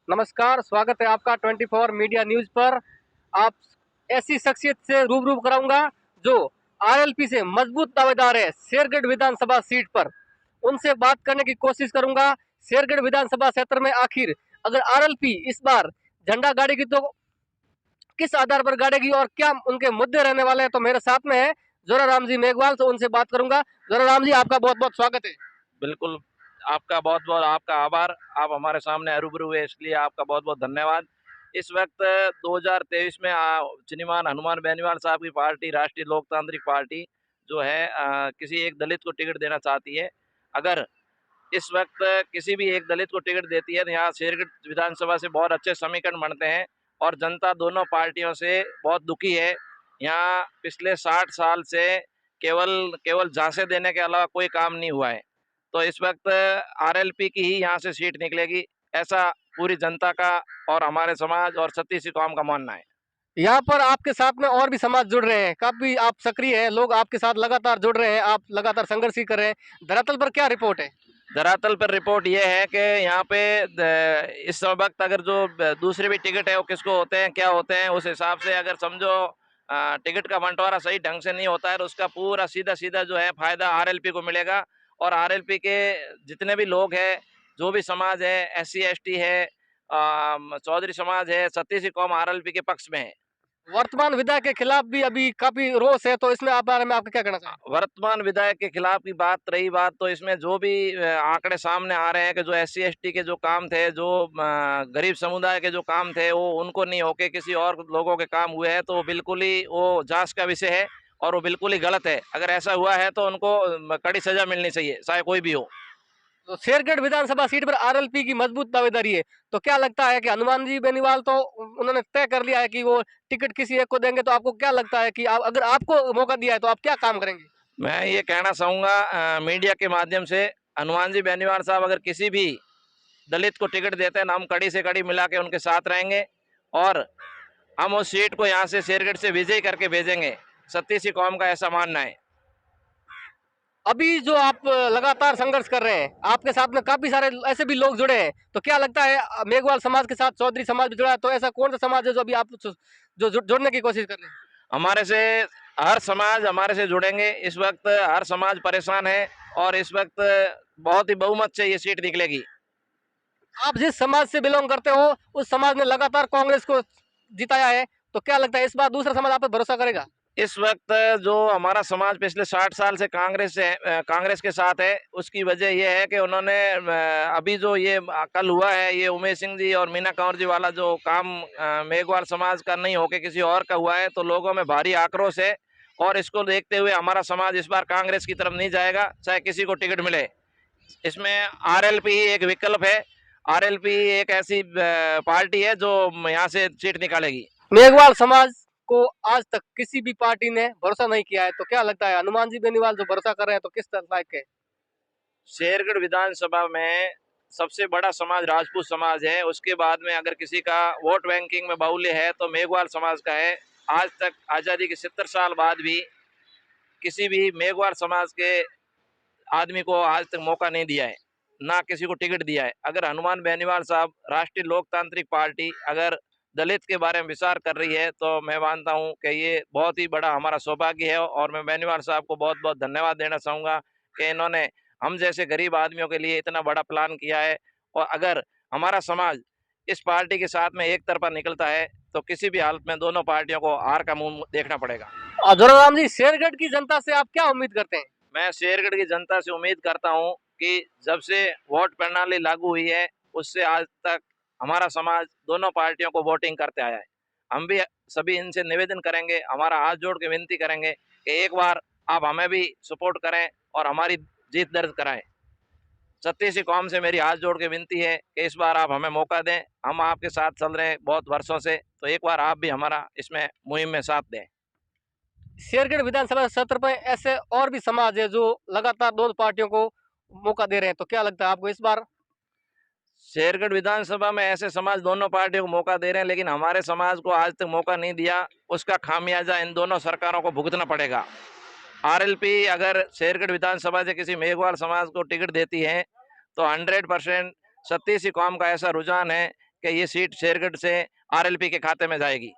नमस्कार, स्वागत है आपका 24 मीडिया न्यूज पर। आप ऐसी शख्सियत से रूबरू कराऊंगा जो आरएलपी से मजबूत दावेदार है शेरगढ़ विधानसभा सीट पर। उनसे बात करने की कोशिश करूंगा। शेरगढ़ विधानसभा क्षेत्र में आखिर अगर आरएलपी इस बार झंडा गाड़ेगी तो किस आधार पर गाड़ेगी और क्या उनके मुद्दे रहने वाले हैं। तो मेरे साथ में है जोराराम जी मेघवाल, तो उनसे बात करूंगा। जोराराम जी, आपका बहुत बहुत स्वागत है। बिल्कुल, आपका बहुत-बहुत आपका आभार। आप हमारे सामने रूबरू हुए इसलिए आपका बहुत-बहुत धन्यवाद। इस वक़्त 2023 में श्रीमान हनुमान बेनीवाल साहब की पार्टी राष्ट्रीय लोकतांत्रिक पार्टी जो है किसी एक दलित को टिकट देना चाहती है। अगर इस वक़्त किसी भी एक दलित को टिकट देती है तो यहाँ शेरगढ़ विधानसभा से बहुत अच्छे समीकरण बनते हैं और जनता दोनों पार्टियों से बहुत दुखी है। यहाँ पिछले 60 साल से केवल केवल झांसे देने के अलावा कोई काम नहीं हुआ है। तो इस वक्त आरएलपी की ही यहाँ से सीट निकलेगी, ऐसा पूरी जनता का और हमारे समाज और छत्तीसी कौम का मानना है। यहाँ पर आपके साथ में और भी समाज जुड़ रहे हैं, काफी आप सक्रिय हैं, लोग आपके साथ लगातार जुड़ रहे हैं, आप लगातार संघर्ष भी कर रहे हैं। धरातल पर क्या रिपोर्ट है? धरातल पर रिपोर्ट ये है कि यहाँ पे इस वक्त अगर जो दूसरे भी टिकट है वो किसको होते हैं, क्या होते हैं, उस हिसाब से अगर समझो टिकट का बंटवारा सही ढंग से नहीं होता है तो उसका पूरा सीधा सीधा जो है फायदा आरएलपी को मिलेगा। और आरएलपी के जितने भी लोग हैं, जो भी समाज है, एससी एसटी है, चौधरी समाज है, छत्तीसी कौम आरएलपी के पक्ष में है। वर्तमान विधायक के खिलाफ भी अभी काफी रोष है, तो इसमें आप बारे में आपका क्या कहना चाहिए? वर्तमान विधायक के खिलाफ की बात रही बात तो इसमें जो भी आंकड़े सामने आ रहे हैं कि जो एससी एसटी के जो काम थे, जो गरीब समुदाय के जो काम थे वो उनको नहीं होके किसी और लोगों के काम हुए हैं, तो बिल्कुल ही वो जांच का विषय है और वो बिल्कुल ही गलत है। अगर ऐसा हुआ है तो उनको कड़ी सजा मिलनी चाहिए, चाहे कोई भी हो। तो शेरगढ़ विधानसभा सीट पर आरएलपी की मजबूत दावेदारी है, तो क्या लगता है कि हनुमान जी बेनीवाल तो उन्होंने तय कर लिया है कि वो टिकट किसी एक को देंगे, तो आपको क्या लगता है कि आप अगर आपको मौका दिया है तो आप क्या काम करेंगे? मैं ये कहना चाहूँगा मीडिया के माध्यम से, हनुमान जी बेनीवाल साहब अगर किसी भी दलित को टिकट देते हैं ना, हम कड़ी से कड़ी मिला के उनके साथ रहेंगे और हम उस सीट को यहाँ से शेरगढ़ से विजयी करके भेजेंगे। छत्तीसी कौम का ऐसा मानना है। अभी जो आप लगातार संघर्ष कर रहे हैं, आपके साथ में काफी सारे ऐसे भी लोग जुड़े हैं, तो क्या लगता है मेघवाल समाज के साथ चौधरी समाज भी जुड़ा है, तो ऐसा कौन सा समाज है जो अभी आप जो जुड़ने की कोशिश कर रहे हैं? हमारे से हर समाज हमारे से जुड़ेंगे। इस वक्त हर समाज परेशान है और इस वक्त बहुत ही बहुमत से ये सीट निकलेगी। आप जिस समाज से बिलोंग करते हो, उस समाज ने लगातार कांग्रेस को जिताया है, तो क्या लगता है इस बार दूसरा समाज आप पे भरोसा करेगा? इस वक्त जो हमारा समाज पिछले 60 साल से कांग्रेस के साथ है, उसकी वजह यह है कि उन्होंने अभी जो ये कल हुआ है, ये उमेश सिंह जी और मीना कंवर जी वाला जो काम मेघवाल समाज का नहीं होके किसी और का हुआ है, तो लोगों में भारी आक्रोश है और इसको देखते हुए हमारा समाज इस बार कांग्रेस की तरफ नहीं जाएगा, चाहे किसी को टिकट मिले। इसमें आरएलपी एक विकल्प है। आरएलपी एक ऐसी पार्टी है जो यहाँ से सीट निकालेगी। मेघवाल समाज को आज तक किसी भी पार्टी ने भरोसा नहीं किया है, तो क्या लगता है हनुमान जी बेनीवाल जो भरोसा कर रहे हैं, तो किस तरह के? शेरगढ़ विधानसभा में सबसे बड़ा समाज राजपूत समाज है। उसके बाद में अगर किसी का वोट बैंकिंग में बाहुल्य है तो मेघवाल समाज का है। आज तक आज़ादी के 70 साल बाद भी किसी भी मेघवाल समाज के आदमी को आज तक मौका नहीं दिया है, ना किसी को टिकट दिया है। अगर हनुमान बेनीवाल साहब राष्ट्रीय लोकतांत्रिक पार्टी अगर दलित के बारे में विचार कर रही है तो मैं मानता हूं कि ये बहुत ही बड़ा हमारा सौभाग्य है और मैं बेनीवाल साहब को बहुत बहुत धन्यवाद देना चाहूँगा कि इन्होंने हम जैसे गरीब आदमियों के लिए इतना बड़ा प्लान किया है। और अगर हमारा समाज इस पार्टी के साथ में एक तरफा निकलता है तो किसी भी हालत में दोनों पार्टियों को हार का मुंह देखना पड़ेगा। जोराराम जी, शेरगढ़ की जनता से आप क्या उम्मीद करते हैं? मैं शेरगढ़ की जनता से उम्मीद करता हूं कि जब से वोट प्रणाली लागू हुई है उससे आज तक हमारा समाज दोनों पार्टियों को वोटिंग करते आया है। हम भी सभी इनसे निवेदन करेंगे, हमारा हाथ जोड़ के विनती करेंगे कि एक बार आप हमें भी सपोर्ट करें और हमारी जीत दर्ज कराएं। छत्तीसी कौम से मेरी हाथ जोड़ के विनती है कि इस बार आप हमें मौका दें। हम आपके साथ चल रहे हैं बहुत वर्षों से, तो एक बार आप भी हमारा इसमें मुहिम में साथ दें। शेरगढ़ विधानसभा क्षेत्र में ऐसे और भी समाज है जो लगातार दोनों पार्टियों को मौका दे रहे हैं, तो क्या लगता है आपको इस बार? शेरगढ़ विधानसभा में ऐसे समाज दोनों पार्टियों को मौका दे रहे हैं, लेकिन हमारे समाज को आज तक मौका नहीं दिया। उसका खामियाजा इन दोनों सरकारों को भुगतना पड़ेगा। आरएलपी अगर शेरगढ़ विधानसभा से किसी मेघवाल समाज को टिकट देती है तो 100% छत्तीसी कौम का ऐसा रुझान है कि ये सीट शेरगढ़ से आरएलपी के खाते में जाएगी।